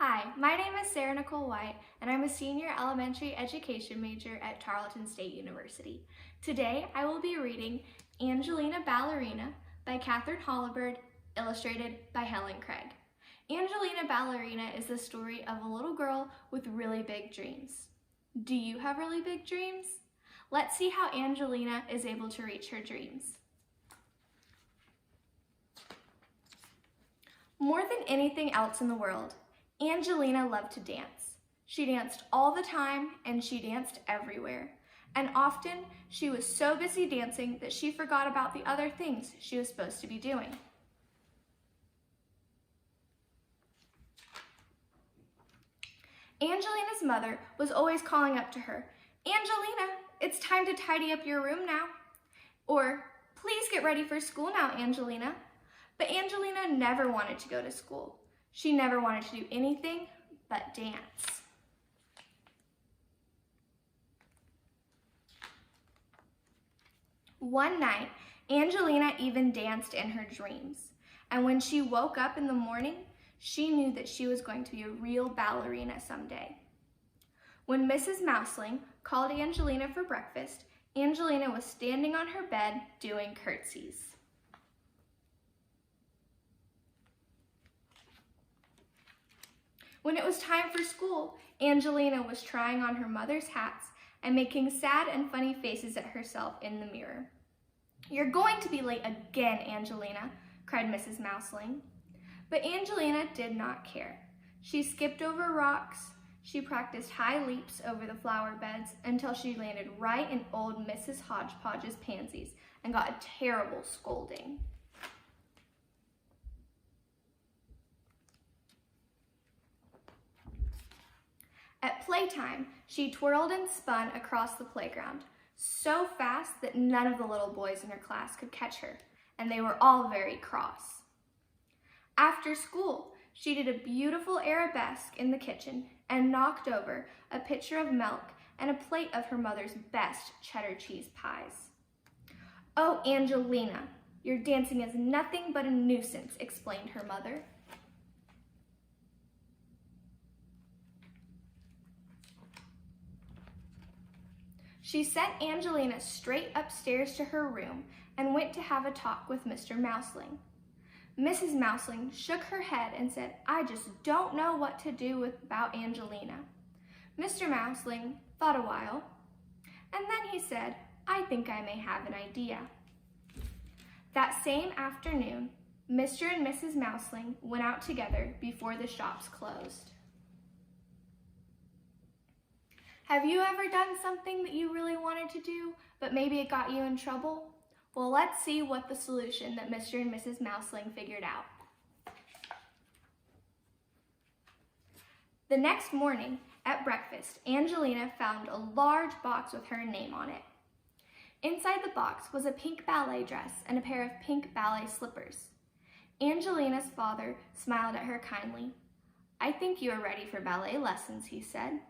Hi, my name is Sarah Nicole White, and I'm a senior elementary education major at Tarleton State University. Today, I will be reading Angelina, Ballerina by Katherine Hollibird, illustrated by Helen Craig. Angelina, Ballerina is the story of a little girl with really big dreams. Do you have really big dreams? Let's see how Angelina is able to reach her dreams. More than anything else in the world, Angelina loved to dance. She danced all the time and she danced everywhere. And often she was so busy dancing that she forgot about the other things she was supposed to be doing. Angelina's mother was always calling up to her, "Angelina, it's time to tidy up your room now." Or, "Please get ready for school now, Angelina." But Angelina never wanted to go to school. She never wanted to do anything but dance. One night, Angelina even danced in her dreams. And when she woke up in the morning, she knew that she was going to be a real ballerina someday. When Mrs. Mouseling called Angelina for breakfast, Angelina was standing on her bed doing curtsies. When it was time for school, Angelina was trying on her mother's hats and making sad and funny faces at herself in the mirror. "You're going to be late again, Angelina," cried Mrs. Mouseling. But Angelina did not care. She skipped over rocks. She practiced high leaps over the flower beds until she landed right in old Mrs. Hodgepodge's pansies and got a terrible scolding. At playtime, she twirled and spun across the playground, so fast that none of the little boys in her class could catch her, and they were all very cross. After school, she did a beautiful arabesque in the kitchen and knocked over a pitcher of milk and a plate of her mother's best cheddar cheese pies. "Oh, Angelina, your dancing is nothing but a nuisance," explained her mother. She sent Angelina straight upstairs to her room and went to have a talk with Mr. Mouseling. Mrs. Mouseling shook her head and said, "I just don't know what to do about Angelina." Mr. Mouseling thought a while, and then he said, "I think I may have an idea." That same afternoon, Mr. and Mrs. Mouseling went out together before the shops closed. Have you ever done something that you really wanted to do, but maybe it got you in trouble? Well, let's see what the solution that Mr. and Mrs. Mouseling figured out. The next morning, at breakfast, Angelina found a large box with her name on it. Inside the box was a pink ballet dress and a pair of pink ballet slippers. Angelina's father smiled at her kindly. "I think you are ready for ballet lessons," he said.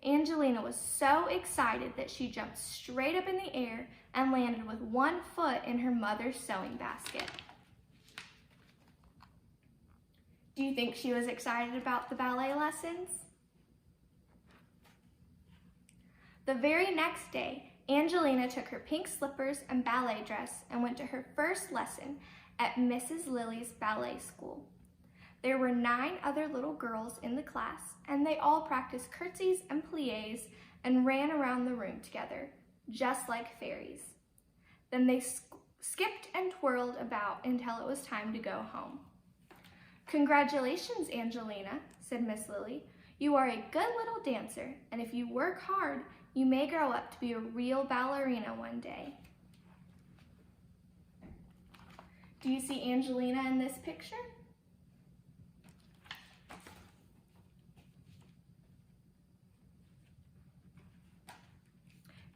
Angelina was so excited that she jumped straight up in the air and landed with one foot in her mother's sewing basket. Do you think she was excited about the ballet lessons? The very next day, Angelina took her pink slippers and ballet dress and went to her first lesson at Mrs. Lily's ballet school. There were 9 other little girls in the class, and they all practiced curtsies and pliés and ran around the room together, just like fairies. Then they skipped and twirled about until it was time to go home. "Congratulations, Angelina," said Miss Lily. "You are a good little dancer, and if you work hard, you may grow up to be a real ballerina one day." Do you see Angelina in this picture?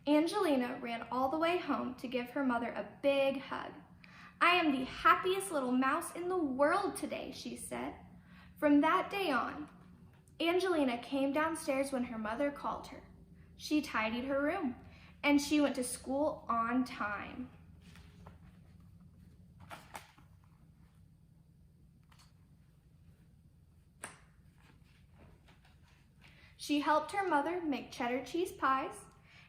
Angelina ran all the way home to give her mother a big hug. "I am the happiest little mouse in the world today," she said. From that day on, Angelina came downstairs when her mother called her. She tidied her room, and she went to school on time. She helped her mother make cheddar cheese pies,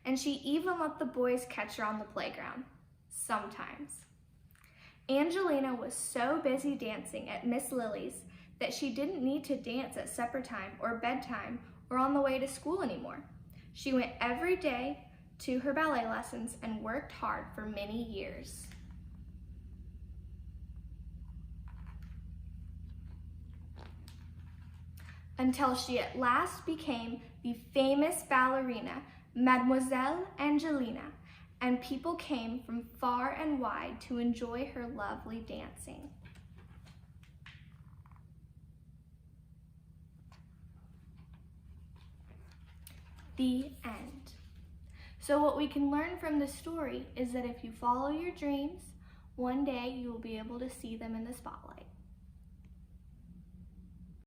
and she even let the boys catch her on the playground, sometimes. Angelina was so busy dancing at Miss Lily's that she didn't need to dance at supper time or bedtime or on the way to school anymore. She went every day to her ballet lessons and worked hard for many years. Until she at last became the famous ballerina, Mademoiselle Angelina, and people came from far and wide to enjoy her lovely dancing. The end. So what we can learn from this story is that if you follow your dreams, one day you will be able to see them in the spotlight.